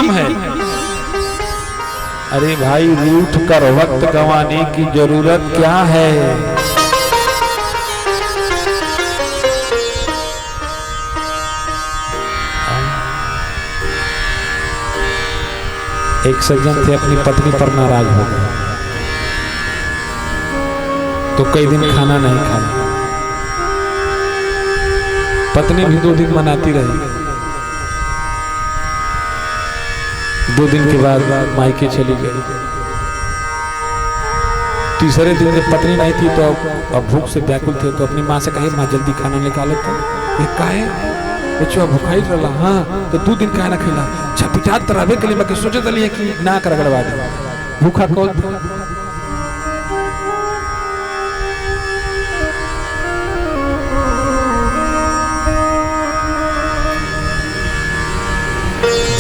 कम है। अरे भाई रूठ कर वक्त गंवाने की जरूरत क्या है। एक सज्जन थे, अपनी पत्नी पर नाराज हो गए तो कई दिन खाना नहीं खाया। पत्नी भी 2 दिन मनाती रही। 2 दिन के बाद मायके चली गई। तीसरे दिन जब पत्नी नहीं थी तो अब भूख से व्याकुल थे तो अपनी माँ से कहे, माँ जल्दी खाना निकालो। तो ये काहे बच्चों भूखाई रहा। हाँ तो 2 दिन खाना ना खिला छपिटा तरावे के लिए मैं सोचे चलिए कि ना कर गड़बा दे भूखा कौन था।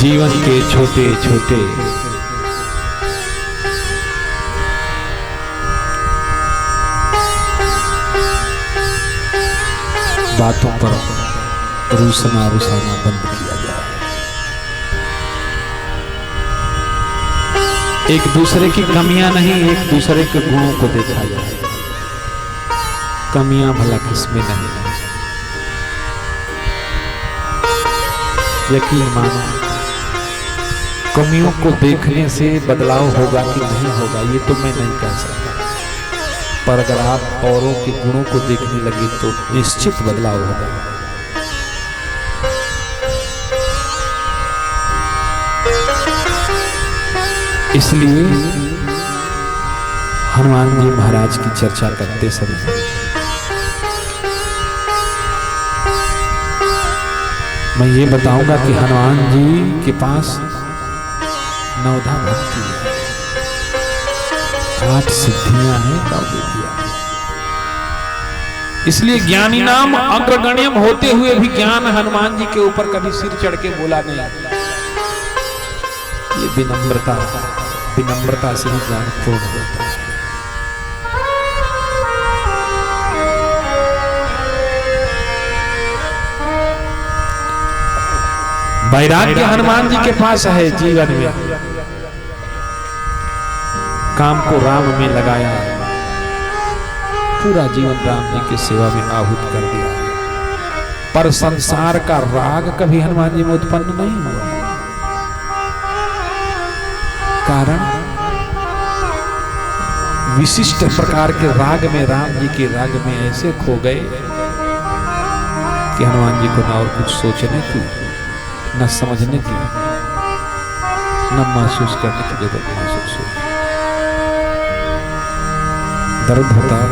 जीवन के छोटे छोटे बातों पर रूसना रुसाना बंद किया जाए। एक दूसरे की कमियां नहीं, एक दूसरे के गुणों को देखा जाए। कमियां भला किसमें नहीं है। यकीन मानो कमियों को देखने से बदलाव होगा कि नहीं होगा ये तो मैं नहीं कह सकता, पर अगर आप औरों के गुणों को देखने लगे तो निश्चित बदलाव होगा। इसलिए हनुमान जी महाराज की चर्चा करते समय मैं ये बताऊंगा कि हनुमान जी के पास 9 भक्ति है, 8 सिद्धियां हैं, 9 विधियां हैं। इसलिए ज्ञानी नाम अग्रगण्यम होते हुए भी ज्ञान हनुमान जी के ऊपर कभी सिर चढ़ के बोला नहीं। ये विनम्रता से ही ज्ञान पूर्ण होता है। वैराग्य हनुमान जी के पास है। जीवन में काम को राम में लगाया, पूरा जीवन राम जी की सेवा में आहूत कर दिया, पर संसार का राग कभी हनुमान जी में उत्पन्न नहीं हुआ। कारण विशिष्ट प्रकार के राग में, राम जी के राग में ऐसे खो गए कि हनुमान जी को ना और कुछ सोचने की, न समझने की, न महसूस करने की जरूरत महसूस हुई। दर्द होता है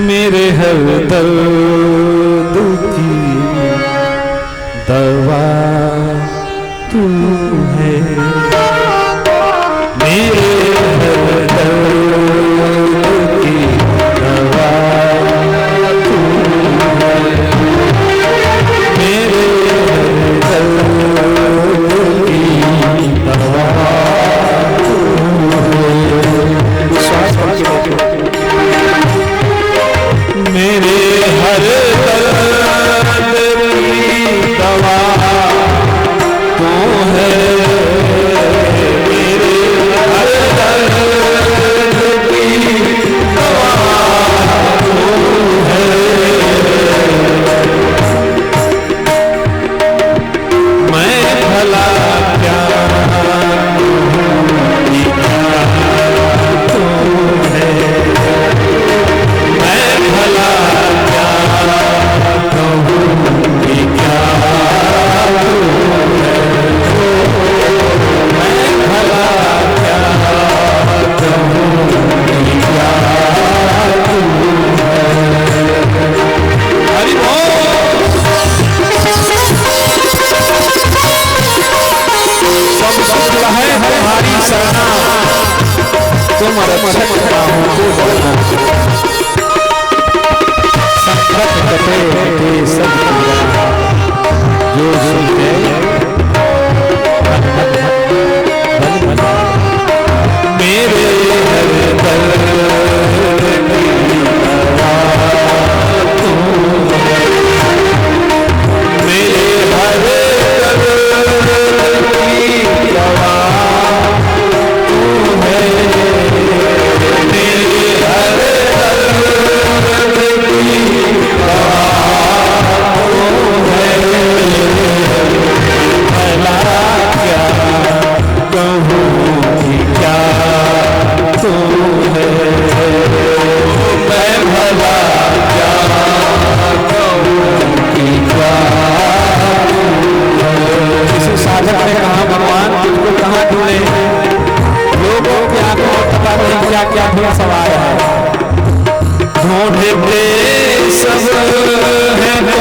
मेरे हर दर्द की दवा तू है, मेरे हर दर्द की दवा तू है, मेरे हर दर्द की दवा तू है। मेरे हर दर्द की दवा तू है, मेरे हर दर्द की दवा तू है। मैं भला क्या साधक ने कहा भगवान तुझको कहाँ ढूंढे, लोगों की आंखों में पता नहीं क्या क्या भी सवाल है। ढूंढते सब है तो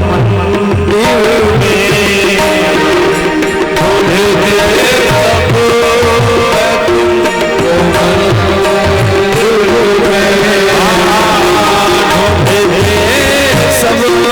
मंदिर में, ढूंढते सब है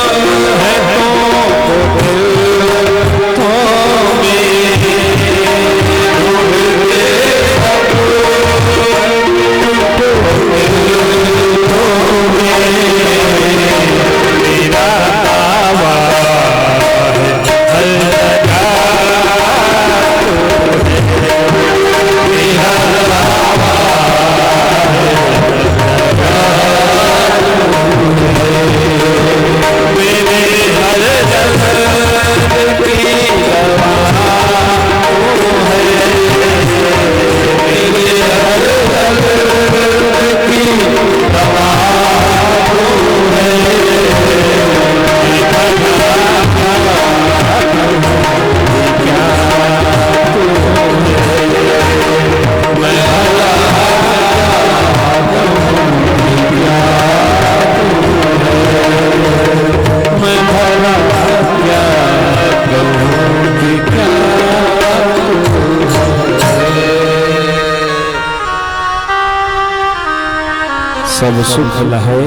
सब सुख लहे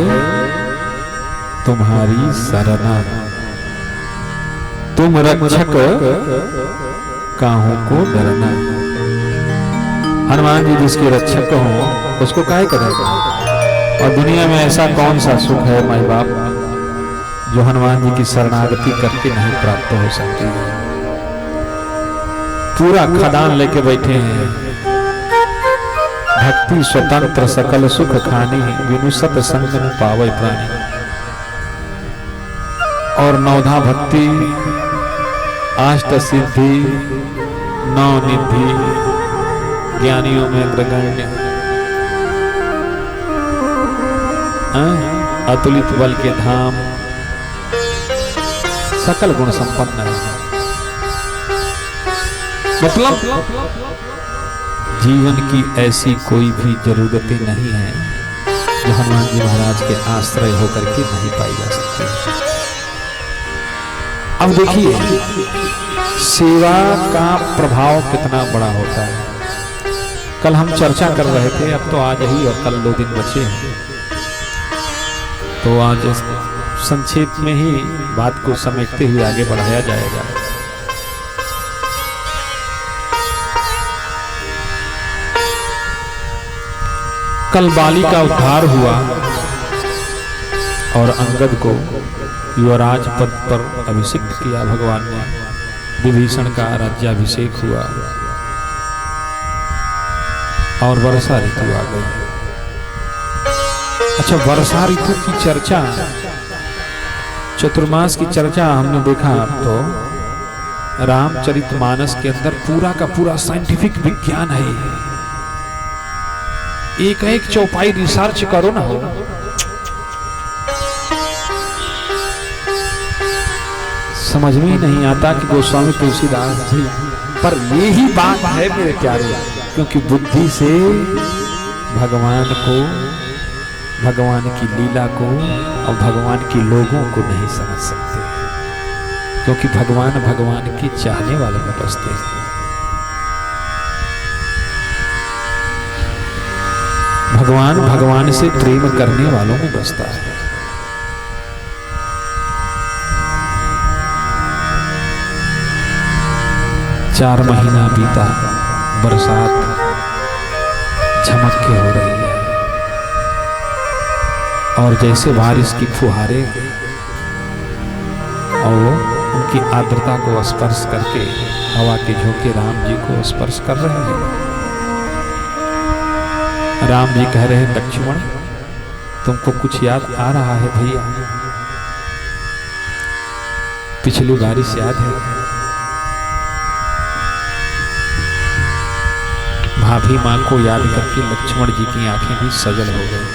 तुम्हारी सरना, तुम रक्षक काहू को डरना। हनुमान जी जिसके रक्षक हो उसको काहे करेगा। और दुनिया में ऐसा कौन सा सुख है माई बाप जो हनुमान जी की शरणागति करके नहीं प्राप्त हो सकती। पूरा खदान लेके बैठे हैं, भक्ति स्वतंत्र सकल सुख खानी, बिनु सत संग न पावै प्राणी। और नवधा भक्ति अष्ट सिद्धि नौ निधि, ज्ञानियों में अग्रगण्य, अतुलित बल के धाम, सकल गुण संपन्न है। मतलब जीवन की ऐसी कोई भी जरूरतें नहीं है जो हनुमान जी महाराज के आश्रय होकर के नहीं पाई जा सकती। अब देखिए सेवा का प्रभाव कितना बड़ा होता है। कल हम चर्चा कर रहे थे, अब तो आज ही और कल 2 दिन बचे हैं, तो आज संक्षेप में ही बात को समेटते हुए आगे बढ़ाया जाएगा। कल बाली का उद्धार हुआ और अंगद को युवराज पद पर अभिषिक्त किया भगवान ने। विभीषण का राज्याभिषेक हुआ और वर्षा ऋतु आ गई। अच्छा, वर्षा ऋतु की चर्चा, चतुर्मास की चर्चा हमने देखा तो रामचरितमानस के अंदर पूरा का पूरा साइंटिफिक विज्ञान है। एक एक चौपाई रिसर्च करो ना, हो समझ में ही नहीं आता कि गोस्वामी तुलसीदास जी, पर यही बात है मेरे प्यारे, क्योंकि बुद्धि से भगवान को, भगवान की लीला को और भगवान की लोगों को नहीं समझ सकते, क्योंकि भगवान भगवान की चाहने वालों में बसते हैं। भगवान भगवान से प्रेम करने वालों में बसता है। चार महीना बीता, बरसात झमक के हो रही है और जैसे बारिश की फुहारे और उनकी आर्द्रता को स्पर्श करके हवा के झोंके राम जी को स्पर्श कर रहे हैं। राम जी कह रहे हैं, लक्ष्मण तुमको कुछ याद आ रहा है भैया? पिछली बारिश याद है? भाभी मां को याद करके लक्ष्मण जी की आंखें भी सजल हो गई।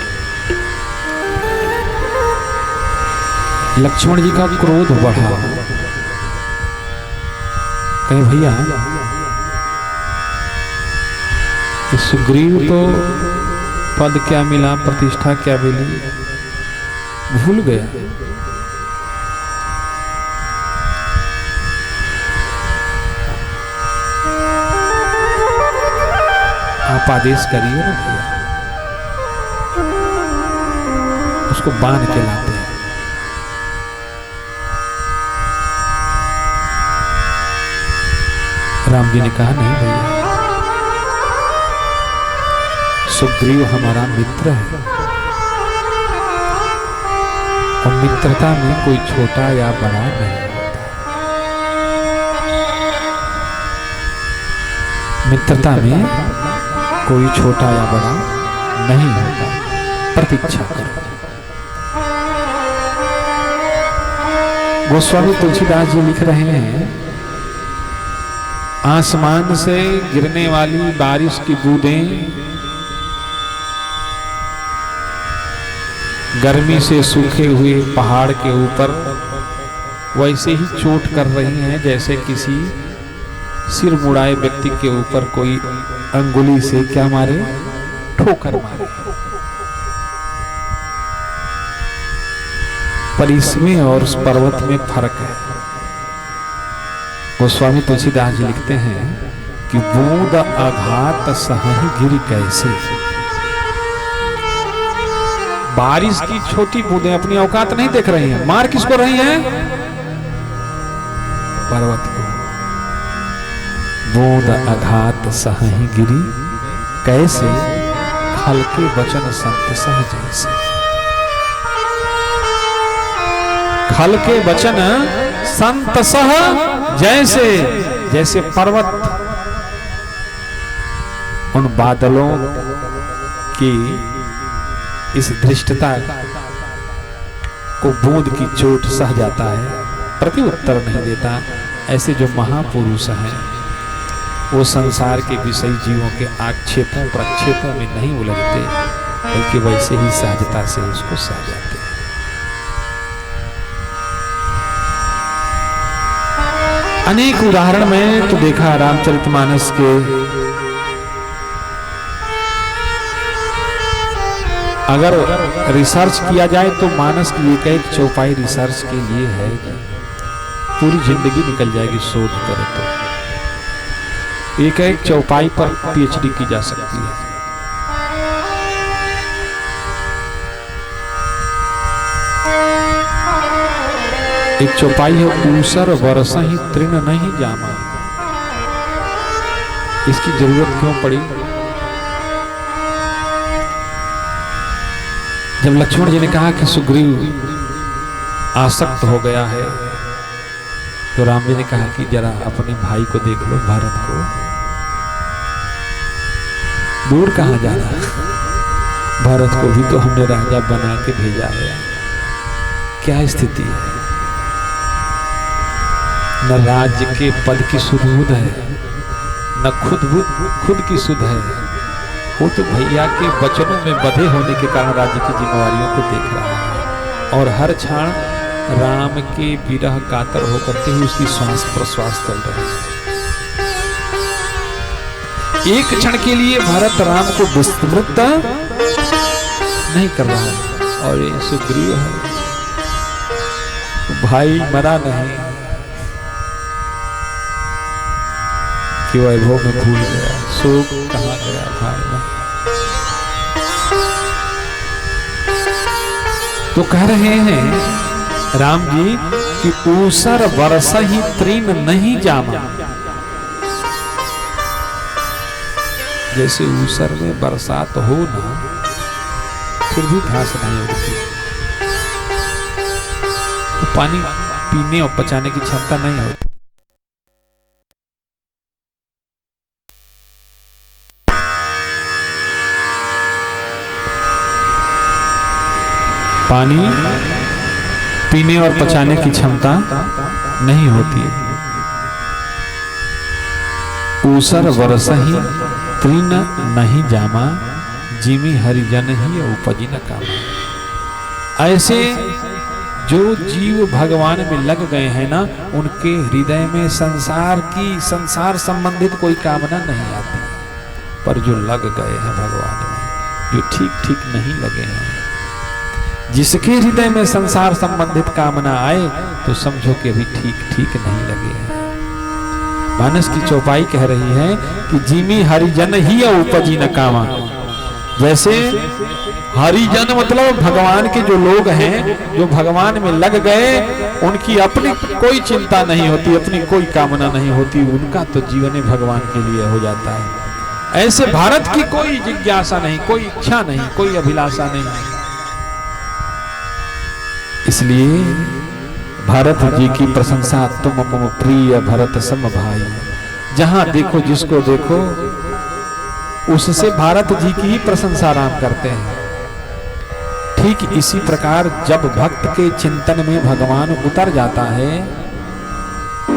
लक्ष्मण जी का क्रोध बढ़ा कहे भैया सुग्रीव तो पद क्या मिला, प्रतिष्ठा क्या मिली, भूल गया। आप आदेश करिए ना भैया, उसको बांध के लाते हैं। राम जी ने कहा नहीं भैया, सुग्रीव हमारा मित्र है और मित्रता में कोई छोटा या बड़ा नहीं होता। मित्रता में कोई छोटा या बड़ा नहीं होता, प्रतीक्षा करो। गोस्वामी तुलसीदास जी लिख रहे हैं, आसमान से गिरने वाली बारिश की बूंदें गर्मी से सूखे हुए पहाड़ के ऊपर वैसे ही चोट कर रही हैं जैसे किसी सिर मुड़ाए व्यक्ति के ऊपर कोई अंगुली से क्या मारे, ठोकर मारे। पर इसमें और उस पर्वत में फर्क है। गोस्वामी तुलसीदास जी लिखते हैं कि बूंद आघात सहहि गिरि कैसे। बारिश की छोटी बूंदें अपनी औकात नहीं देख रही हैं, मार किसको रही हैं, पर्वत को। बूंद आघात सहहि गिरि कैसे, हल्के वचन संत सह जैसे। हल्के वचन संत सह जैसे, जैसे पर्वत उन बादलों की इस धृष्टता को बूंद की चोट सह जाता है, प्रति उत्तर नहीं देता। ऐसे जो महापुरुष हैं वो संसार के विषयी जीवों के आक्षेपों प्रक्षेपों में नहीं उलझते, बल्कि वैसे ही सहजता से उसको सह जाते हैं। अनेक उदाहरण में तो देखा रामचरितमानस के, अगर रिसर्च किया जाए तो मानस की एक चौपाई रिसर्च के लिए है, पूरी जिंदगी निकल जाएगी शोध करे तो। एक चौपाई पर पीएचडी की जा सकती है। एक चौपाई है, ऊसर वर्ष ही तृण नहीं जामा। इसकी जरूरत क्यों पड़ी? जब लक्ष्मण जी ने कहा कि सुग्रीव आसक्त हो गया है, तो राम जी ने कहा कि जरा अपने भाई को देख लो, भरत को। दूर कहां जा रहा, भरत को भी तो हमने राजा बना के भेजा है। क्या स्थिति है, न राज्य के पद की सुध है, न खुद की सुध है। वो तो भैया के वचनों में बंधे होने के कारण राज्य की जिम्मेवारियों को देख रहा है, और हर क्षण राम के विरह कातर होकर के ही उसकी श्वास प्रश्वास चल रही है। एक क्षण के लिए भरत राम को विस्मृत नहीं कर रहा है, और ये सुग्रीव है, भाई मरा नहीं कि वैभव में भूल गया, शोक कहाँ गया भाई में। तो कह रहे हैं राम जी कि ऊसर वर्ष ही तृण नहीं जामा। जैसे ऊसर में बरसात हो ना, फिर भी घास नहीं उगती, तो पानी पीने और पचाने की क्षमता नहीं होती। पानी पीने और पचाने की क्षमता नहीं होती। ऊसर वर्ष ही तृण नहीं जामा, जिमी हरिजन ही उपजी न कामा। ऐसे जो जीव भगवान में लग गए हैं ना, उनके हृदय में संसार संबंधित कोई कामना नहीं आती। पर जो लग गए हैं भगवान में, जो ठीक ठीक नहीं लगे हैं, जिसके हृदय में संसार संबंधित कामना आए, तो समझो कि अभी ठीक ठीक नहीं लगे हैं। मानस की चौपाई कह रही है कि जिमी हरिजन ही उपजी न कामा। जैसे हरिजन मतलब भगवान के जो लोग हैं, जो भगवान में लग गए, उनकी अपनी कोई चिंता नहीं होती, अपनी कोई कामना नहीं होती, उनका तो जीवन ही भगवान के लिए हो जाता है। ऐसे भारत की कोई जिज्ञासा नहीं, कोई इच्छा नहीं, कोई अभिलाषा नहीं। इसलिए भारत जी की प्रशंसा, तुम मम प्रिय भरत सम भाई। जहां देखो, जिसको देखो, उससे भारत जी की ही प्रशंसा राम करते हैं। ठीक इसी प्रकार जब भक्त के चिंतन में भगवान उतर जाता है,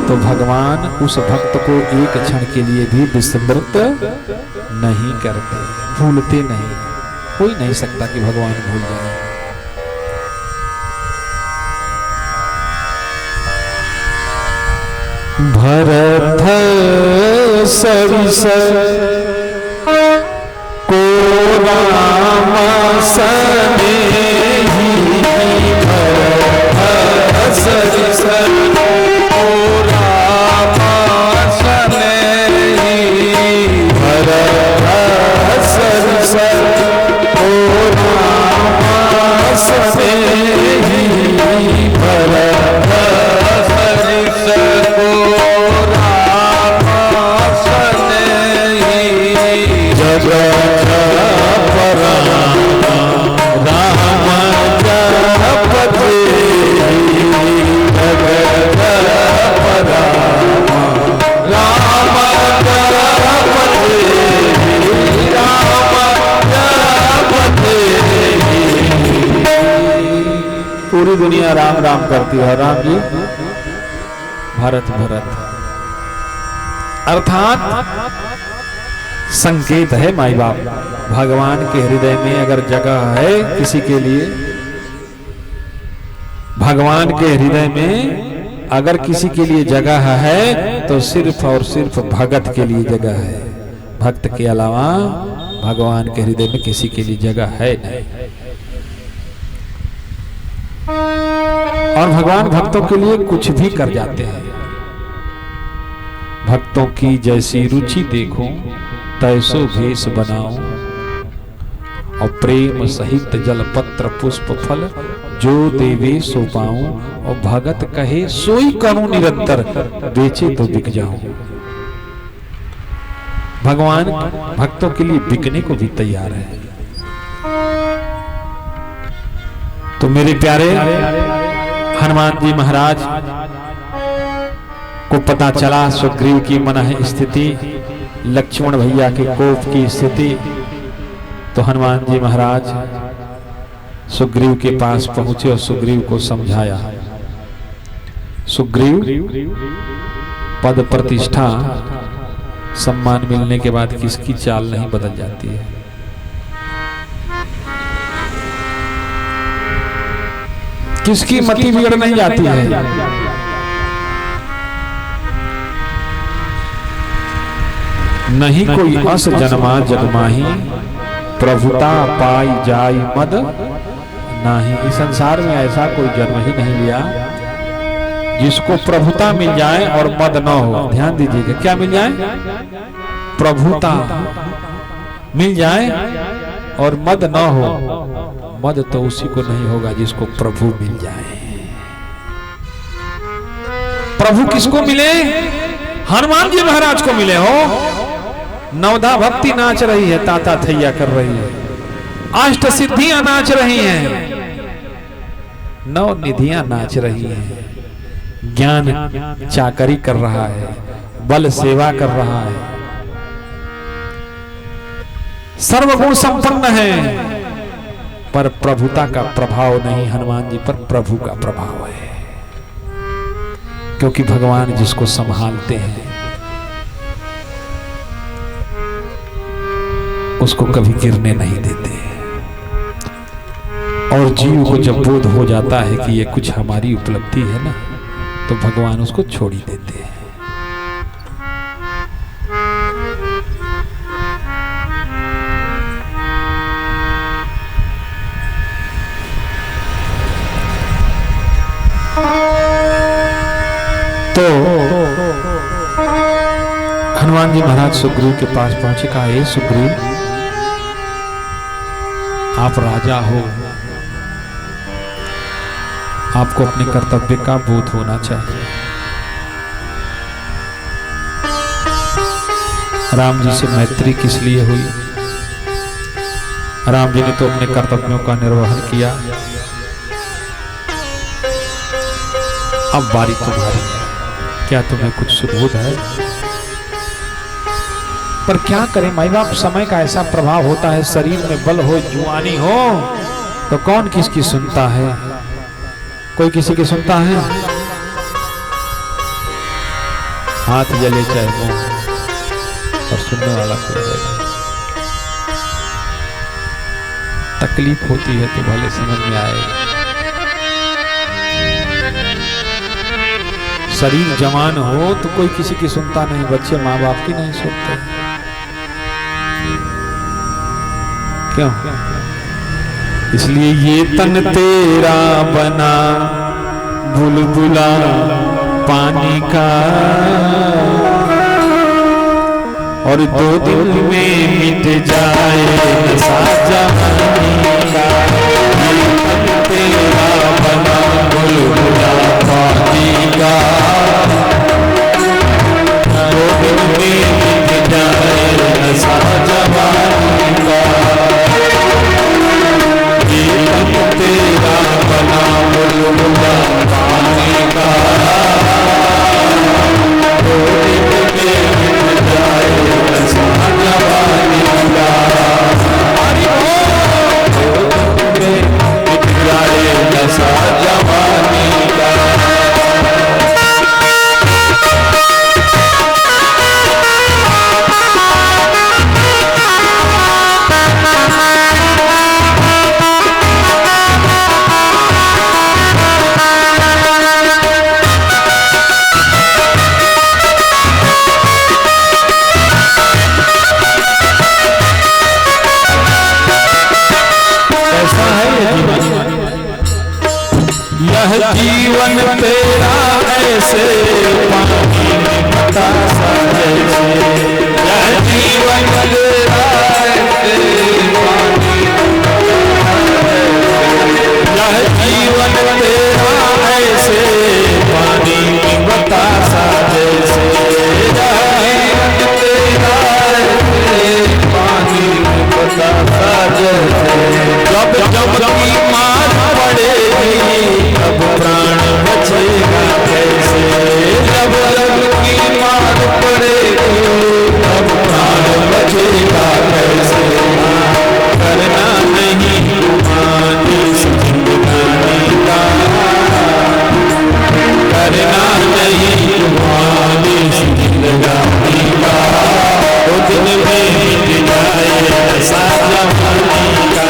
तो भगवान उस भक्त को एक क्षण के लिए भी विस्मृत नहीं करते, भूलते नहीं। कोई नहीं सकता कि भगवान भूल जाए। भरत सरिस को राम सनेही, भरत सरिस को राम सनेही, भरत सरिस को राम सनेही, भरत सरिस को पूरी दुनिया राम राम करती है। राम जी भरत भरत, अर्थात संकेत है माई बाप। भगवान के हृदय में अगर जगह है किसी के लिए, भगवान के हृदय में अगर किसी के लिए जगह है, तो सिर्फ और सिर्फ भगत के लिए जगह है। भक्त के अलावा भगवान के हृदय में किसी के लिए जगह है नहीं। और भगवान भक्तों के लिए कुछ भी कर जाते हैं। भक्तों की जैसी रुचि देखो, तैसो भेष बनाओ, और प्रेम सहित जल पत्र पुष्प फल जो देवे सो पाऊं, और भगत कहे सोई करूं निरंतर, बेचे तो बिक जाऊं। भगवान भक्तों के लिए बिकने को भी तैयार है। तो मेरे प्यारे हनुमान जी महाराज को पता चला सुग्रीव की मनः स्थिति, लक्ष्मण भैया के कोप की स्थिति, तो हनुमान जी महाराज सुग्रीव के पास पहुंचे और सुग्रीव को समझाया। सुग्रीव पद प्रतिष्ठा सम्मान मिलने के बाद किसकी चाल नहीं बदल जाती है। किसकी मति बिगड़ नहीं जाती है। नहीं कोई अस जन्मा जगमाही, प्रभुता पाई जाई मद नाही। इस संसार में ऐसा कोई जन्म ही नहीं लिया जिसको प्रभुता मिल जाए और मद न हो। ध्यान दीजिएगा, क्या मिल जाए? प्रभुता मिल जाए और मद न हो। मद तो उसी को नहीं होगा जिसको प्रभु मिल जाए। प्रभु किसको मिले? हनुमान जी महाराज को मिले हो। नवधा भक्ति नाच रही है, ताता थैया कर रही है, अष्ट सिद्धियां नाच रही हैं, नौ निधियां नाच रही हैं, ज्ञान चाकरी कर रहा है, बल सेवा कर रहा है, सर्वगुण संपन्न है, पर प्रभुता का प्रभाव नहीं। हनुमान जी पर प्रभु का प्रभाव है, क्योंकि भगवान जिसको संभालते हैं उसको कभी गिरने नहीं देते। और जीव को जब बोध हो जाता है कि ये कुछ हमारी उपलब्धि है ना, तो भगवान उसको छोड़ ही देते हैं। तो हनुमान जी महाराज सुग्रीव के पास पहुंचे, कहा हे सुग्रीव, आप राजा हो, आपको अपने कर्तव्य का बोध होना चाहिए। राम जी से मैत्री किस लिए हुई? राम जी ने तो अपने कर्तव्यों का निर्वहन किया, अब बारी तुम्हारी, क्या तुम्हें कुछ सुबोध है? पर क्या करें माई बाप, समय का ऐसा प्रभाव होता है, शरीर में बल हो, जुआनी हो, तो कौन किसकी सुनता है? कोई किसी की सुनता है? हाथ जले चाहे मुंह, और सुनने वाला कोई नहीं। तकलीफ होती है तो भले समझ में आएगा। शरीर जवान हो तो कोई किसी की सुनता नहीं, बच्चे माँ बाप की नहीं सुनते। क्यों? इसलिए ये तन तेरा बना बुलबुला पानी का, और 2 दिन में मिट जाए नशा जवानी का। ये तन तेरा बना बुलबुला पानी का, 2 दिन में मिट जाए नशा जवानी का। तेरा बना बुलबुला पानी का, 2 दिन में मिट जाए नशा जवानी का। 2 दिन में मिट जाए नशा जवानी का। यह जीवन तेरा ऐसे पानी बता सा जैसे, यह जीवन तेरा ऐसे पानी, यह जीवन तेरा ऐसे पानी बता सा जैसे, यह जीवन तेरा ऐसे पानी बता सा जैसे। जब जब की मार पड़ेगी तब प्राण बचेगा कैसे, जब जब की मार पड़ेगी तब प्राण बचेगा कैसे। करना नहीं गुमानी जिंदगानी का, करना नहीं गुमानी जिंदगानी का। 2 दिन में मिट जाए नशा जवानी का।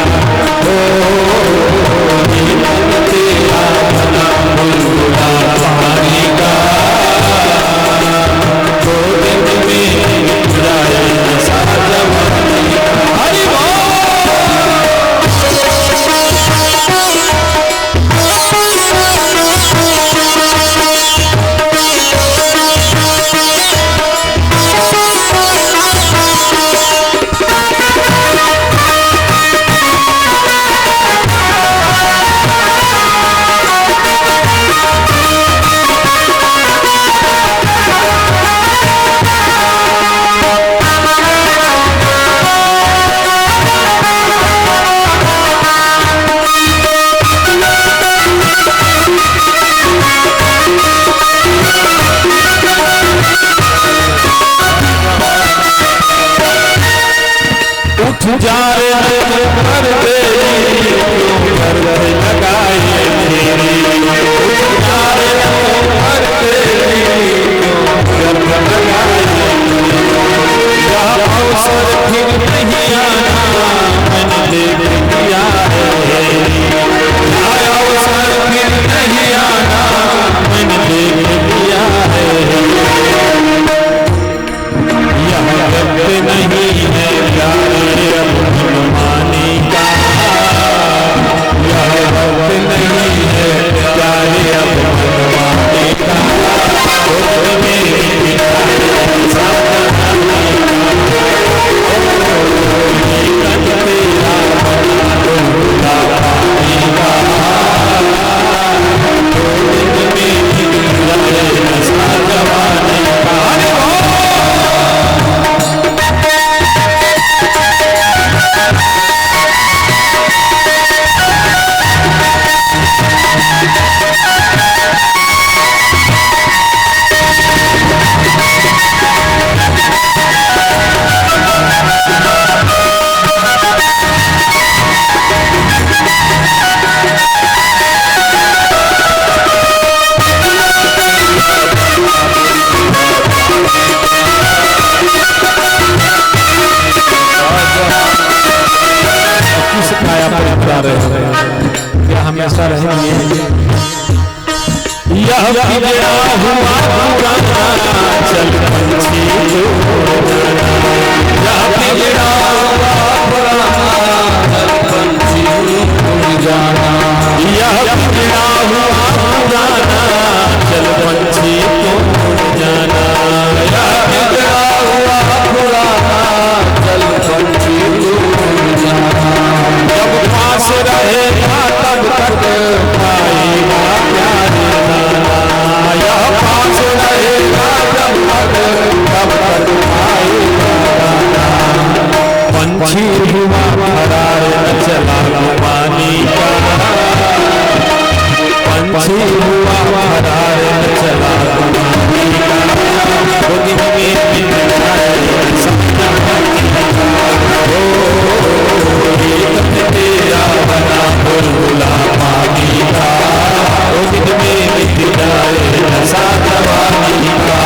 तेरा बना बुलबुला पानी का, 2 दिन में मिट जाए नशा जवानी का। हरि बोल। जा रे कर दे क्यों कर लगाए तेरी, जा रे कर दे क्यों कर लगाए। जहाँ अवसर फिर नहीं आना मैंने देख लिया है, पंछी हुआ फरार न चला पानी का, पंछी हुआ फरार न चला पानी का, वो दिन में तेरा बना बुलबुला पानी का, वो दिन में मिट जाए साथ पानी का।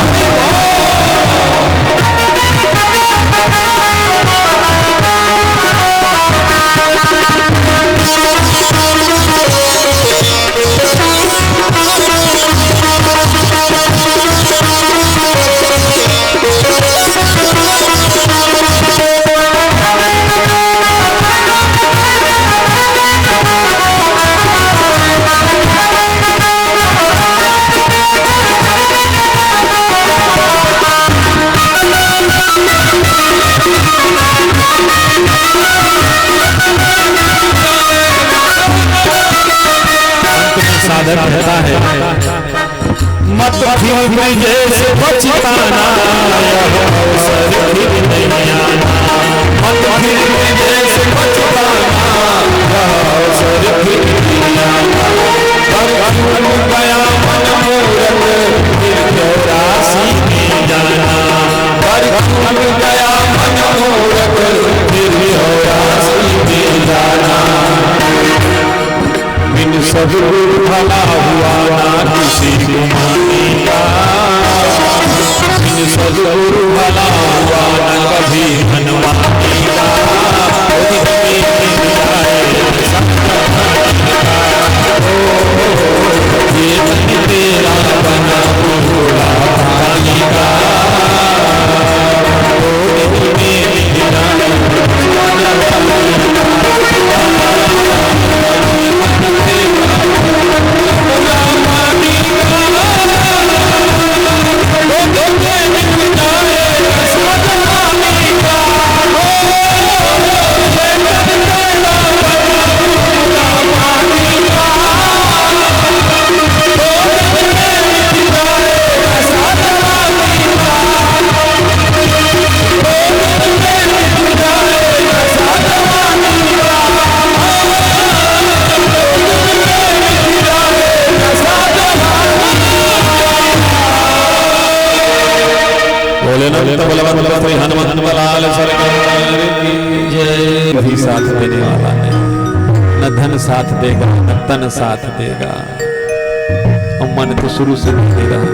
साधक कहता है मत फिर जैसे बचपना, अवसर फिर नहीं आना, मत फिर जैसे बचपना, अवसर फिर नहीं आना, गया मन मूरत फिर चौरासी में जाना, गया मन मूरत फिर चौरासी में जाना, बिन सद्गुरु भला हुआ ना किसी को मानेगा, बिन सद्गुरु भला हुआ ना कभी धनवानेगा, ये मन तेरा बना बुलबुला पानी का, वही साथ देने वाला है, न धन साथ देगा न तन साथ देगा, और मन तो शुरू से नहीं दे रहा।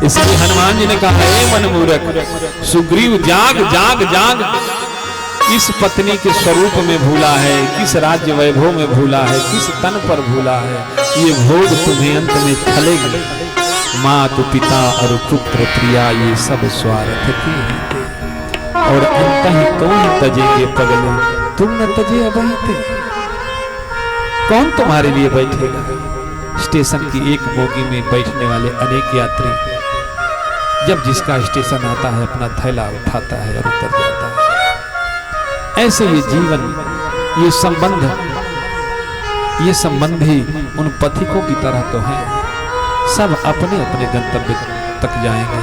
इसलिए हनुमान जी ने कहा हे मन मूर्ख, सुग्रीव जाग जाग जाग, किस पत्नी के स्वरूप में भूला है, किस राज्य वैभव में भूला है, किस तन पर भूला है, ये भोग तुम्हें अंत में फलेगी। मातु पिता और पुत्र प्रिया ये सब स्वार्थ की हैं, और अंत ही तो ही तजेंगे पगले, तुम न तजे अबहिते। कौन तुम्हारे लिए बैठेगा? स्टेशन की एक बोगी में बैठने वाले अनेक यात्री, जब जिसका स्टेशन आता है अपना थैला उठाता है और उतर जाता है। ऐसे ये जीवन, ये संबंध ही उन पथिकों की तरह तो है, सब अपने अपने गंतव्य तक जाएंगे,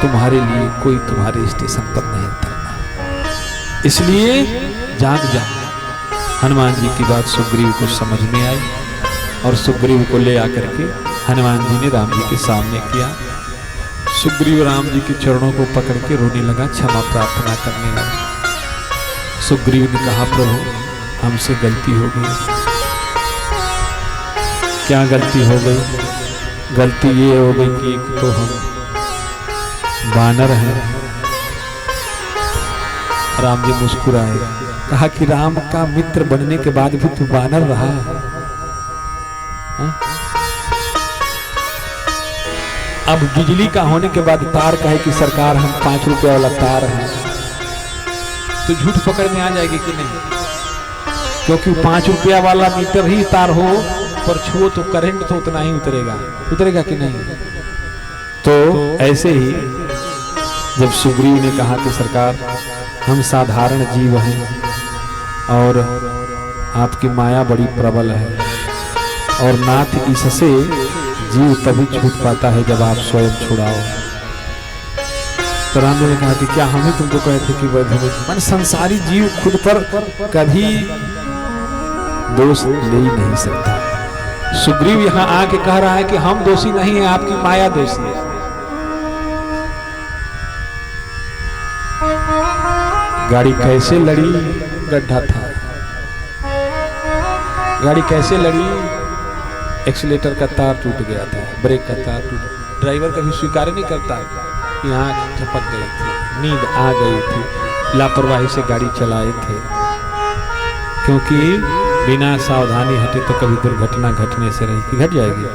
तुम्हारे लिए कोई तुम्हारे स्टेशन पर नहीं उतरना। इसलिए जाग जा। हनुमान जी की बात सुग्रीव को समझ में आई, और सुग्रीव को ले आकर के हनुमान जी ने राम जी के सामने किया। सुग्रीव राम जी के चरणों को पकड़ के रोने लगा, क्षमा प्रार्थना करने लगा। सुग्रीव ने कहा प्रभु हमसे गलती हो गई। क्या गलती हो गई? गलती ये हो गई कि एक तो हम वानर हैं। राम जी मुस्कुराए, कहा कि राम का मित्र बनने के बाद भी तू वानर रहा। अब बिजली का होने के बाद तार कहे कि सरकार हम 5 रुपए वाला तार है, तो झूठ पकड़ में आ जाएगी कि नहीं? क्योंकि 5 रुपया वाला मीटर ही तार हो पर छुओ तो करंट तो उतना ही उतरेगा कि नहीं? तो ऐसे ही जब सुग्रीव ने कहा कि सरकार हम साधारण जीव हैं और आपकी माया बड़ी प्रबल है, और नाथ इससे जीव तभी छूट पाता है जब आप स्वयं छुड़ाओ। तो रामदेव ने कहा कि क्या हम ही तुमको कहे थे कि वैभव मान संसारी जीव खुद पर कभी दोष ले ही नहीं सकता। सुग्रीव यहां आके कह रहा है कि हम दोषी नहीं है, आपकी माया दोषी है। गाड़ी कैसे लड़ी? गड्ढा था। गाड़ी कैसे लड़ी? एक्सीलेटर का तार टूट गया था, ब्रेक का तार टूट। ड्राइवर कभी स्वीकार नहीं करता कि आंख झपक गई थी, नींद आ गई थी, लापरवाही से गाड़ी चलाए थे, क्योंकि बिना सावधानी हटे तो कभी दुर्घटना घटने से रही, घट जाएगी।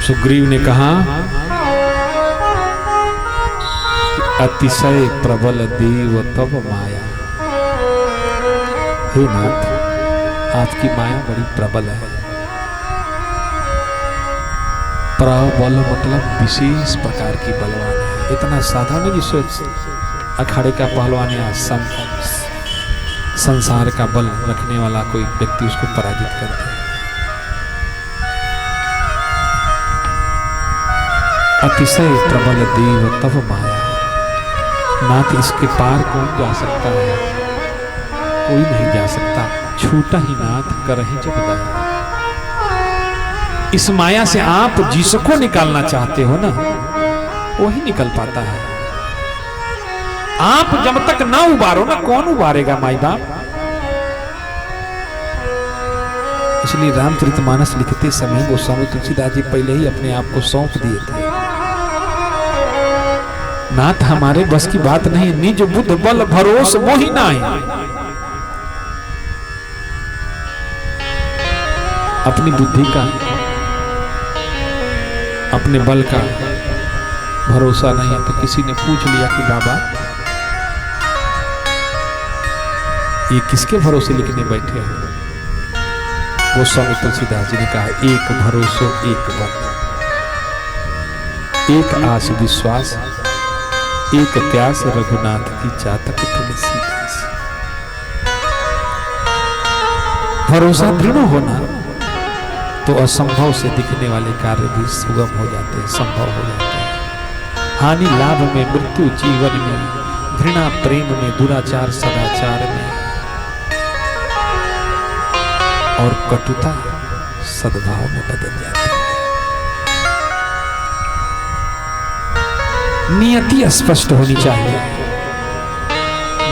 सुग्रीव ने कहा अतिशय प्रबल देव तब माया। हे नाथ, आपकी माया बड़ी प्रबल है। प्रबल मतलब विशेष प्रकार की बलवान है। इतना साधा नहीं जिससे अखाड़े का पहलवान या संसार का बल रखने वाला कोई व्यक्ति उसको पराजित कर दे। अतिशय प्रबल देव तब माया। नाथ, इसके पार कौन जा सकता है? कोई नहीं जा सकता। छूटा ही नाथ करहि जब दया। इस माया से आप जिसको निकालना चाहते हो ना, वही निकल पाता है। आप जब तक ना उबारो ना, कौन उबारेगा माई बाप? इसलिए रामचरितमानस लिखते समय गोस्वामी तुलसीदास जी पहले ही अपने आप को सौंप दिए थे। नाथ, हमारे बस की बात नहीं, निज बुद्ध बल भरोस मोहि नाहि। अपनी बुद्धि का, अपने बल का भरोसा नहीं है। तो किसी ने पूछ लिया कि बाबा ये किसके भरोसे लिखने बैठे हो? गोस्वामी तुलसीदास जी ने कहा, एक भरोसो एक बल, एक आस विश्वास, एक प्यास रघुनाथ की चातक तुलसीदास। भरोसा दृढ़ होना तो असंभव से दिखने वाले कार्य भी सुगम हो जाते हैं, संभव हो जाते हैं। हानि लाभ में, मृत्यु जीवन में, घृणा प्रेम में, दुराचार सदाचार में, और कटुता सद्भाव में बदल जाती है। नियति स्पष्ट होनी चाहिए।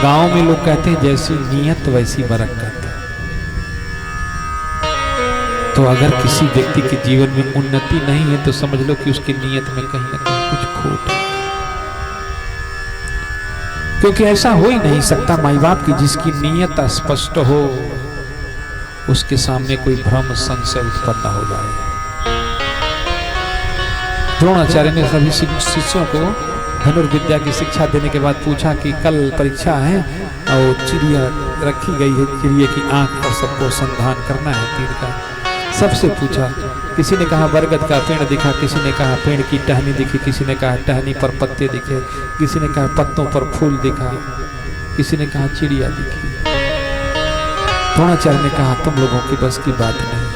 गांव में लोग कहते हैं जैसी नियत वैसी बरकत। तो अगर किसी व्यक्ति के जीवन में उन्नति नहीं है तो समझ लो कि उसकी नियत में कहीं ना कहीं कुछ खोट है। क्योंकि ऐसा हो ही नहीं सकता माई बाप की जिसकी नियत स्पष्ट हो उसके सामने कोई भ्रम संशय उत्पन्न हो जाए। द्रोणाचार्य ने सभी शिष्यों को धनुर्विद्या की शिक्षा देने के बाद पूछा कि कल परीक्षा है और चिड़िया रखी गई है, चिड़िया की आंख पर सबको संधान करना है तीर का। सबसे पूछा, किसी ने कहा बरगद का पेड़ दिखा, किसी ने कहा पेड़ की टहनी दिखी, किसी ने कहा टहनी पर पत्ते दिखे, किसी ने कहा पत्तों पर फूल दिखा, किसी ने कहा चिड़िया दिखी। द्रोणाचार्य ने कहा तुम लोगों की बस की बात नहीं,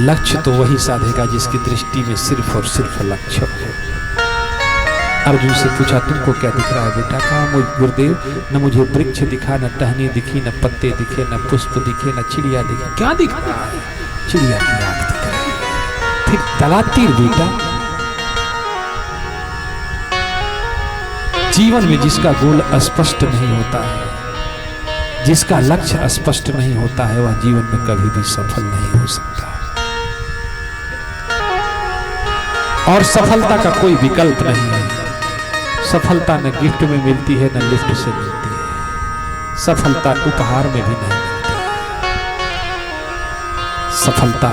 लक्ष्य तो वही साधेगा जिसकी दृष्टि में सिर्फ और सिर्फ लक्ष्य हो। अर्जुन से पूछा तुमको क्या दिख रहा है बेटा? कहा मुझे गुरुदेव न मुझे वृक्ष दिखा, न टहनी दिखी, न पत्ते दिखे, न पुष्प दिखे, न चिड़िया दिखी। क्या दिख रहा है? चिड़िया की आंख दिख रही है। फिर तला तीर बेटा। जीवन में जिसका गोल स्पष्ट नहीं होता है, जिसका लक्ष्य स्पष्ट नहीं होता है, वह जीवन में कभी भी सफल नहीं हो सकता। और सफलता का कोई विकल्प नहीं है। सफलता न गिफ्ट में मिलती है न लिफ्ट से मिलती है। सफलता उपहार में भी नहीं मिलती। सफलता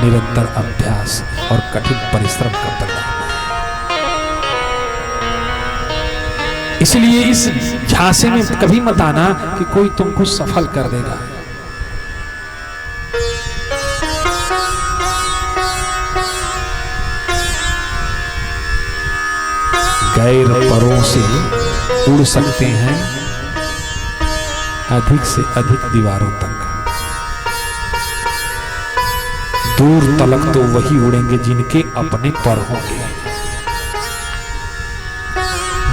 निरंतर अभ्यास और कठिन परिश्रम का परिणाम है। इसलिए इस झांसे में कभी मत आना कि कोई तुमको सफल कर देगा। गैर परों से उड़ सकते हैं अधिक से अधिक दीवारों तक। दूर तलक तो वही उड़ेंगे जिनके अपने पर होंगे।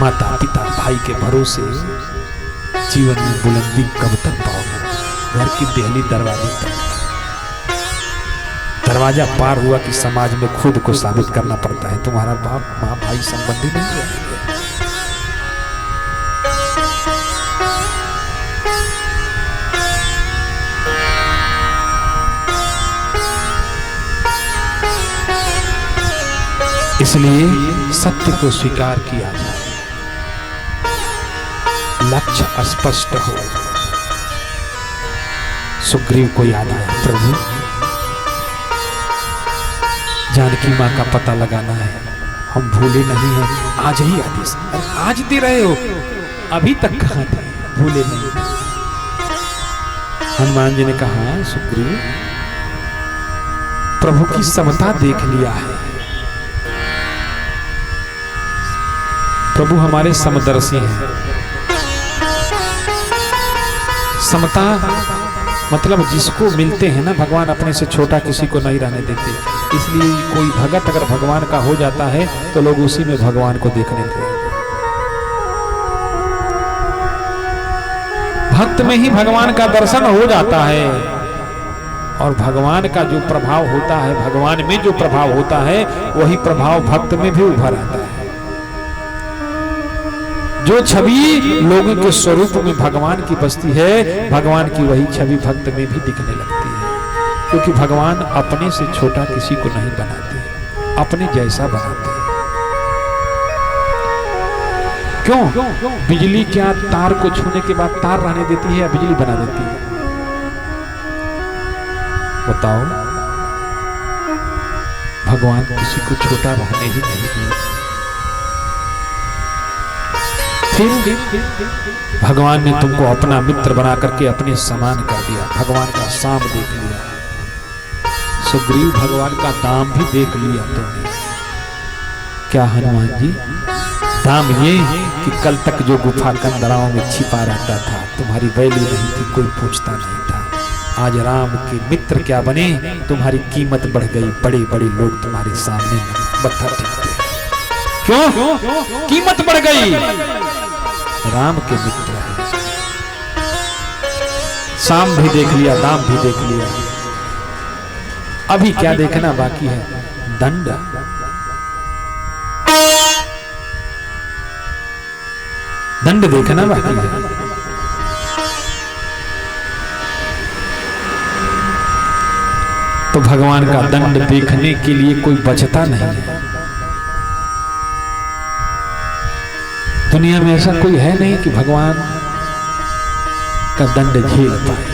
माता पिता भाई के भरोसे जीवन में बुलंदी कब तक पाओगे? घर की देहली दरवाजे तक। दरवाजा पार हुआ कि समाज में खुद को साबित करना पड़ता है। तुम्हारा बाप माँ भाई संबंधी नहीं है। इसलिए सत्य को स्वीकार किया जाए, लक्ष्य स्पष्ट हो। सुग्रीव को याद आया, प्रभु जानकी मां का पता लगाना है, हम भूले नहीं हैं, आज ही आदेश। आज दे रहे हो, अभी तक कहां थे? भूले नहीं। हनुमान जी ने कहा, सुग्रीव प्रभु की समता देख लिया है। प्रभु हमारे समदर्शी हैं। समता मतलब जिसको मिलते हैं ना, भगवान अपने से छोटा किसी को नहीं रहने देते। इसलिए कोई भगत अगर भगवान का हो जाता है तो लोग उसी में भगवान को देखने लगते। भक्त में ही भगवान का दर्शन हो जाता है, और भगवान का जो प्रभाव होता है, भगवान में जो प्रभाव होता है, वही प्रभाव भक्त में भी उभर आता है। जो छवि लोगों के स्वरूप में भगवान की बसती है, भगवान की वही छवि भक्त में भी दिखने लगती है। क्योंकि भगवान अपने से छोटा किसी को नहीं बनाते, अपने जैसा बनाते हैं। क्यों? बिजली क्या तार को छूने के बाद तार रहने देती है या बिजली बना देती है? बताओ। भगवान किसी को छोटा रहने ही नहीं दिया। भगवान ने तुमको अपना मित्र बना करके अपने समान कर दिया, भगवान का साम देख लिया। सुग्रीव भगवान का दाम भी देख लिया तुमने। क्या हनुमान जी? दाम ये कि कल तक जो गुफा कंदराओं में छिपा रहता था, तुम्हारी वैल्यू नहीं थी, कोई पूछता नहीं था। आज राम के मित्र क्या बने, तुम्हारी कीमत बढ़ गई। बड़े बड़े लोग तुम्हारे सामने मत्था टेकते। क्यों? कीमत बढ़ गई। राम के मित्र है। साम भी देख लिया, दाम भी देख लिया। अभी क्या देखना बाकी है? दंड। दंड देखना बाकी है। तो भगवान का दंड देखने के लिए कोई बचता नहीं है। दुनिया में ऐसा कोई है नहीं कि भगवान का दंड झेल पाए।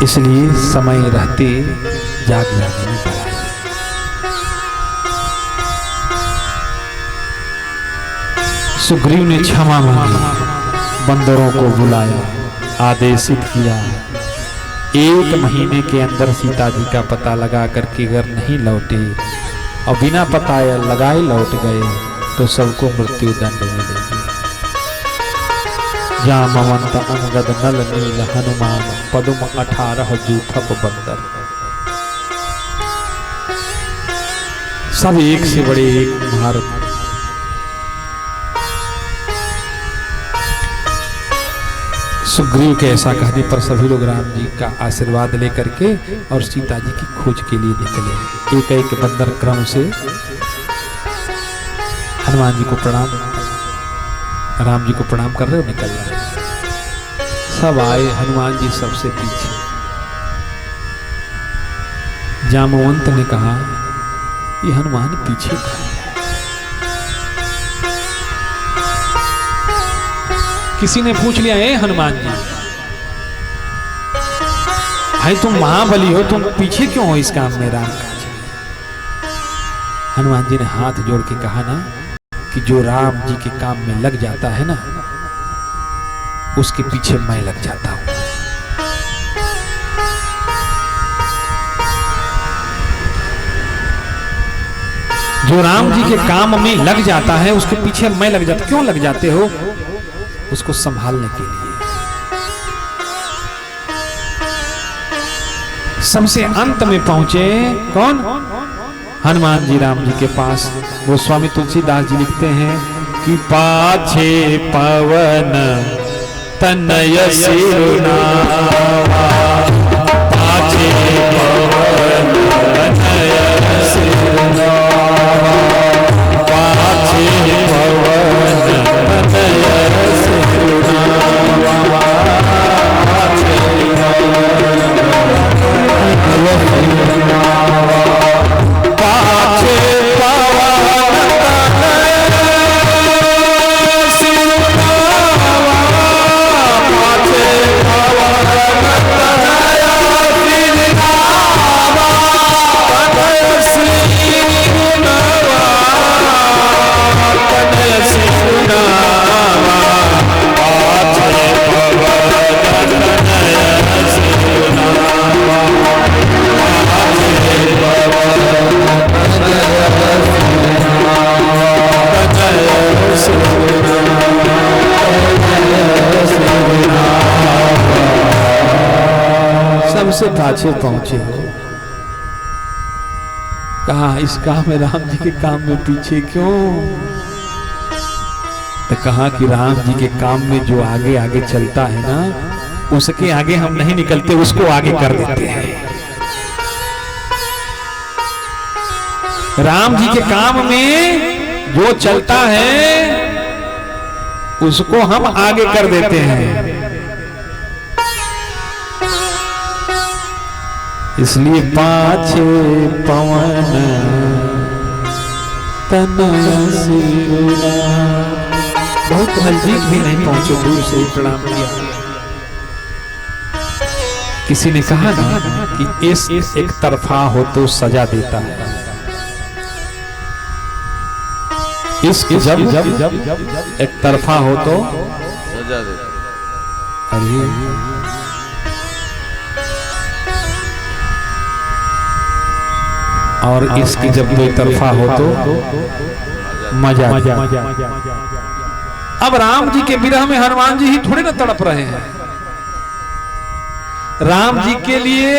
इसलिए समय रहते जाग जाने में भलाई है। सुग्रीव ने क्षमा मांगी, बंदरों को बुलाया, आदेशित किया 1 महीने के अंदर सीता जी का पता लगा करके अगर नहीं लौटे और बिना पता लगाए लौट गए तो सबको मृत्यु दंड मिलेगी। जामवंत अंगद नल नील हनुमान पद्म 18 जूथप बंदर। सब एक से बड़े एक महारथ। सुग्रीव के ऐसा कहने पर सभी लोग राम जी का आशीर्वाद लेकर के और सीता जी की खोज के लिए निकले। एक एक बंदर क्रम से हनुमान जी को प्रणाम, राम जी को प्रणाम कर रहे हो, निकल रहे हैं। सब आए, हनुमान जी सबसे पीछे। जामवंत ने कहा, ये हनुमान पीछे था। किसी ने पूछ लिया, ए हनुमान जी, भाई तुम महाबली हो, तुम पीछे क्यों हो इस काम में राम काज में? हनुमान जी ने हाथ जोड़ के कहा ना कि जो राम जी के काम में लग जाता है ना, उसके पीछे मैं लग जाता हूं। जो राम जी के काम में लग जाता है उसके पीछे मैं लग जाता। क्यों लग जाते हो? उसको संभालने के लिए। सबसे अंत में पहुंचे कौन? हनुमान जी राम जी के पास। वो स्वामी तुलसीदास जी लिखते हैं कि पाछे पवन तनय सिरुनावा, पाछे पवन तनय सिरुनावा, पाछे पवन तनय सिरुनावा, पाछे सबसे पाछे पहुंचे हो। कहा इस काम में, राम जी के काम में पीछे क्यों? तो कहा कि राम जी के काम में जो आगे आगे चलता है ना, उसके आगे हम नहीं निकलते, उसको आगे कर देते हैं। राम जी के काम में जो चलता है उसको हम आगे कर देते हैं। इसलिए पाछे पवन तनय सिरुनावा, बहुत नजदीक भी नहीं पहुंचे, दूर से ही प्रणाम किया। किसी ने कहा ना कि इस एक तरफा हो तो सजा देता है। इस जब एक तरफा हो तो सजा देता। अरे और इसकी जब दो तरफा हो तो मजा। अब राम जी के विरह में हनुमान जी ही थोड़े ना तड़प रहे हैं। राम जी के लिए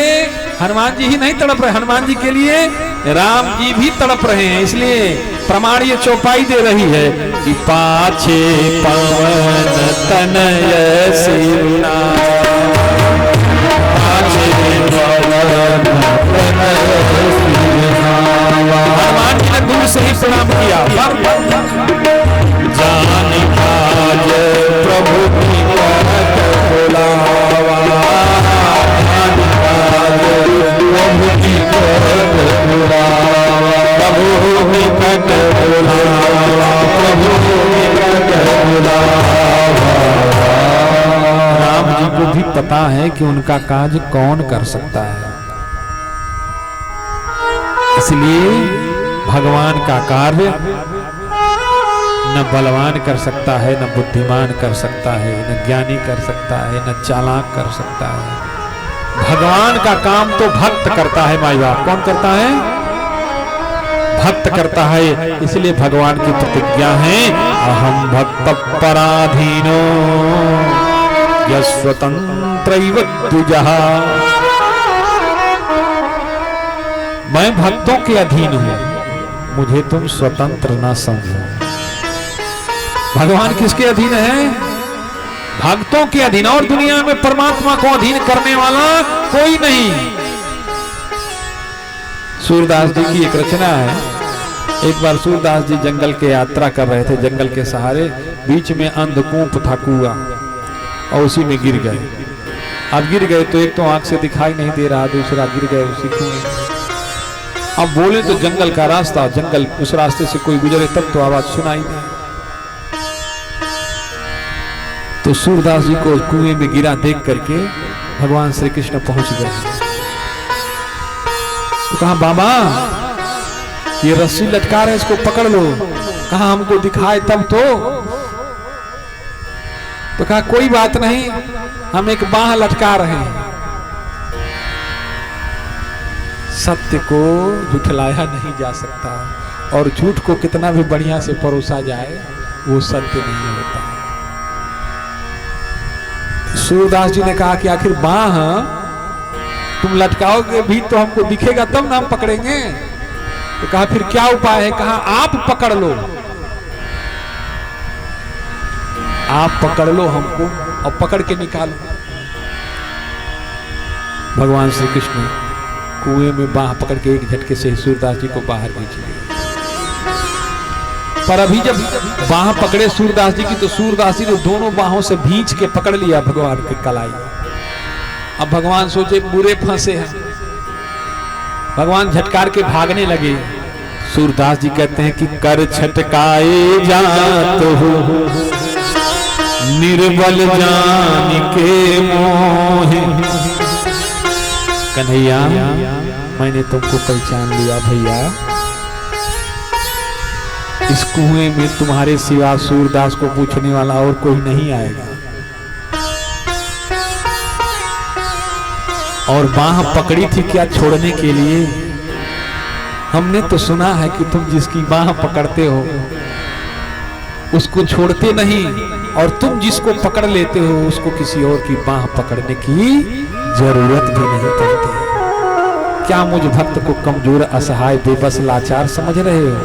हनुमान जी ही नहीं तड़प रहे, हनुमान जी के लिए राम जी भी तड़प रहे हैं। इसलिए प्रमाण ये चौपाई दे रही है कि पाछे पवन तनय सिरुनावा, पाछे पवन तनय सिरुनावा। हनुमान जी ने दूर से ही प्रणाम किया। जान काज प्रभु की करत बुलावा, जान काज प्रभु की करत बुलावा, प्रभु की करत बुलावा, प्रभु की करत बुलावा। राम जी को भी पता है कि उनका काज कौन कर सकता है, इसलिए भगवान का कार्य न बलवान कर सकता है, न बुद्धिमान कर सकता है, न ज्ञानी कर सकता है, न चालाक कर सकता है। भगवान का काम तो भक्त करता है। माई बाप कौन करता है? भक्त करता है। इसलिए भगवान की प्रतिज्ञा है, अहम भक्त पराधीनो यस्वतंत्रैव द्विजः। मैं भक्तों के अधीन हूं, मुझे तुम स्वतंत्र ना समझो। भगवान किसके अधीन है? भक्तों के अधीन। और दुनिया में परमात्मा को अधीन करने वाला कोई नहीं। सूरदास जी की एक रचना है। एक बार सूरदास जी जंगल के यात्रा कर रहे थे, जंगल के सहारे, बीच में अंधकूप था कुआं, और उसी में गिर गए। अब गिर गए तो एक तो आंख से दिखाई नहीं दे रहा, दूसरा गिर गए उसी कुएं। अब बोले तो जंगल का रास्ता, जंगल उस रास्ते से कोई गुजरे तब तो आवाज सुनाई दे। तो सूरदास जी को कुएं में गिरा देख करके भगवान श्री कृष्ण पहुंच गए। तो कहा बाबा ये रस्सी लटका रहे, इसको पकड़ लो। कहा हमको दिखाए तब तो कहा कोई बात नहीं, हम एक बांह लटका रहे हैं। सत्य को झुठलाया नहीं जा सकता, और झूठ को कितना भी बढ़िया से परोसा जाए वो सत्य नहीं होता। सूरदास जी ने कहा कि आखिर बांह तुम लटकाओगे भी तो हमको दिखेगा तब ना हम पकड़ेंगे। तो कहा फिर क्या उपाय है? कहा आप पकड़ लो, आप पकड़ लो हमको और पकड़ के निकालो। भगवान श्री कृष्ण कुएं में बाह पकड़ के एक झटके से सूरदास जी को बाहर खींच लिए। पर अभी जब बाह पकड़े सूरदास जी की तो सूरदास जी ने दोनों बाहों से भींच के पकड़ लिया भगवान की कलाई। अब भगवान सोचे बुरे फंसे हैं, भगवान झटकार के भागने लगे। सूरदास जी कहते हैं कि कर छटकाए जात हो निर्बल जान के मोहे। कन्हैया मैंने तुमको पहचान लिया भैया, इस कुएं में तुम्हारे सिवा सूरदास को पूछने वाला और कोई नहीं आएगा। और बाह पकड़ी थी क्या छोड़ने के लिए? हमने तो सुना है कि तुम जिसकी बाह पकड़ते हो उसको छोड़ते नहीं, और तुम जिसको पकड़ लेते हो उसको किसी और की बाह पकड़ने की जरूरत भी नहीं पड़ती। क्या मुझ भक्त को कमजोर असहाय बेबस लाचार समझ रहे हो?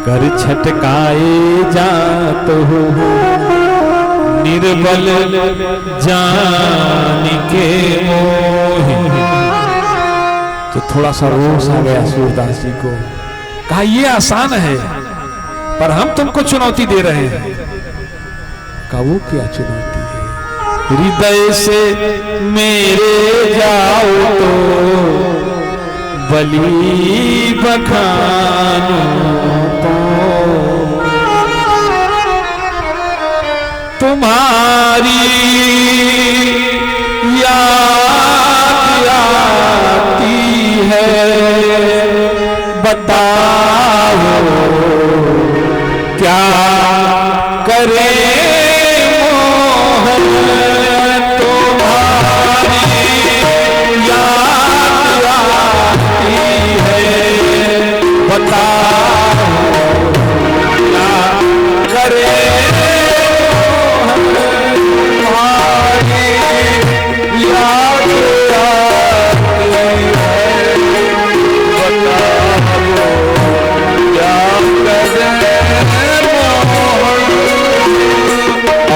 कर छटकाए जात हो निर्बल जान के मोहे। तो थोड़ा सा रोष आ गया सूरदास जी को। कहा ये आसान है पर हम तुमको चुनौती दे रहे हैं। कहा वो क्या चुनौती है? हृदय से मेरे जाओ तो बलि बखानो तो तुम्हारी याद आती है, बताओ क्या करे मोहन। तुम्हारी याद आती है, बताओ क्या करे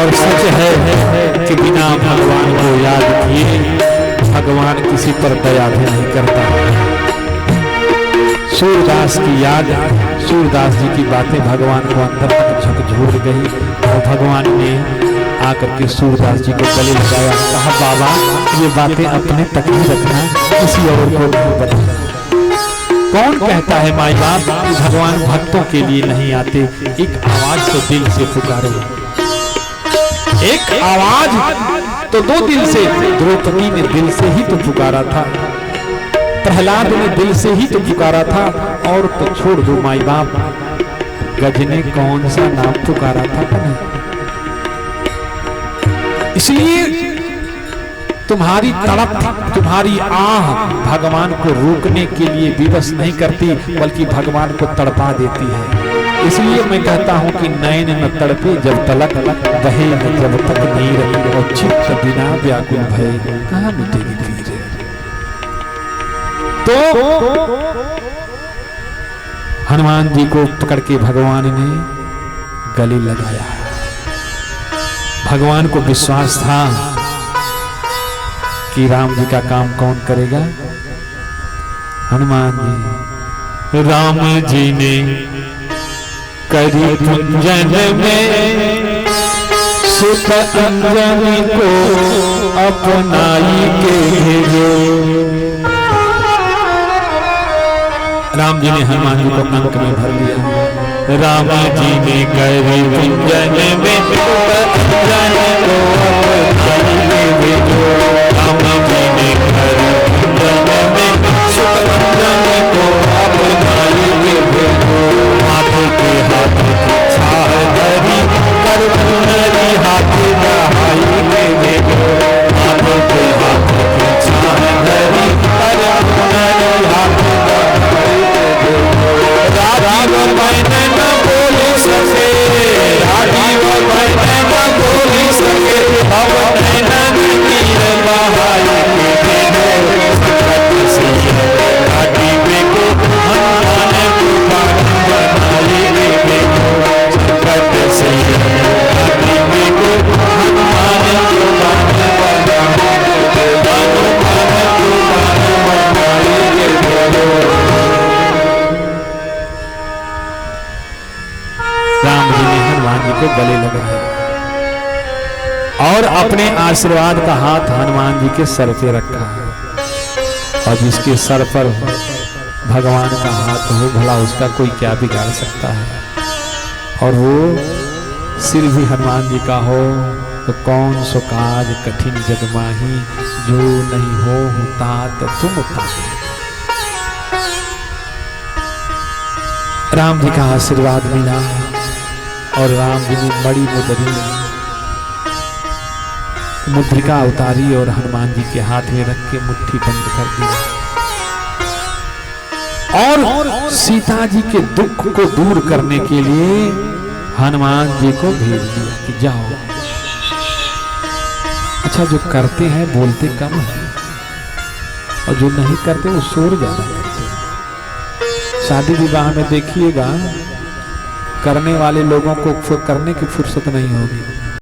और सच है कि बिना भगवान को याद किए भगवान किसी पर दया भी नहीं करता। सूरदास की याद, सूरदास जी की बातें भगवान को अंदर तक झकझोर गई और भगवान ने आकर के सूरदास जी को गले लगाया। कहा बाबा ये बातें अपने तक ही रखना, किसी और को नहीं बताना। कौन कहता है माई बाप कि भगवान भक्तों के लिए नहीं आते? एक आवाज तो दिल से पुकारो, एक आवाज तो दो दिल से। द्रौपदी ने दिल से ही तो पुकारा था, प्रहलाद ने दिल से ही तो पुकारा था, और तो छोड़ दो माई बाप गज ने कौन सा नाम पुकारा था कभी? इसलिए तुम्हारी तड़प, तुम्हारी आह भगवान को रोकने के लिए विवश नहीं करती, बल्कि भगवान को तड़पा देती है। इसलिए मैं कहता हूं कि नैन न तड़पे जब तलक, बहे न जब तक नहीं रही, और चित्त बिना व्याकुल भय कहां मिटेगी पीर। तो हनुमान जी को पकड़ के भगवान ने गले लगाया। भगवान को विश्वास था कि राम जी का काम कौन करेगा? हनुमान जी। राम जी ने करी कुंजन में सुत अंजनी को अपनाई के भेजो। राम जी ने हनुमान जी को अंक में भर लिया। राम जी ने करी कुंजन में सुत अंजनी को अपनाई के भेजो। राम जी ने करी कुंजन में सुत अंजनी को अपनाई के भेजो। हाथ के हाथ की छाल धरी कर पुनरी हाथ दहाई के भेजो। हाथ के हाथ की छाल धरी कर पुनरी हाथ दहाई के भेजो। राजीव मैंने न बोल सके, राजीव मैंने न बोल सके, अब नैनन नीर गले लगा है और अपने आशीर्वाद का हाथ हनुमान जी के सर पे रखा है। और जिसके सर पर भगवान का हाथ हो भला उसका कोई क्या बिगाड़ सकता है। और वो सिर भी हनुमान जी का हो तो कौन सो काज कठिन जग माही, जो नहीं हो तात तुम ताही। राम जी का आशीर्वाद मिला और राम जी ने बड़ी मुद्रिका उतारी और हनुमान जी के हाथ में रख के मुट्ठी बंद कर दी और सीता जी के दुख को दूर करने के लिए हनुमान जी को भेज दिया कि जाओ। अच्छा, जो करते हैं बोलते कम है और जो नहीं करते वो शोर ज्यादा करते हैं। शादी विवाह में देखिएगा करने वाले लोगों को करने की फुर्सत नहीं होगी,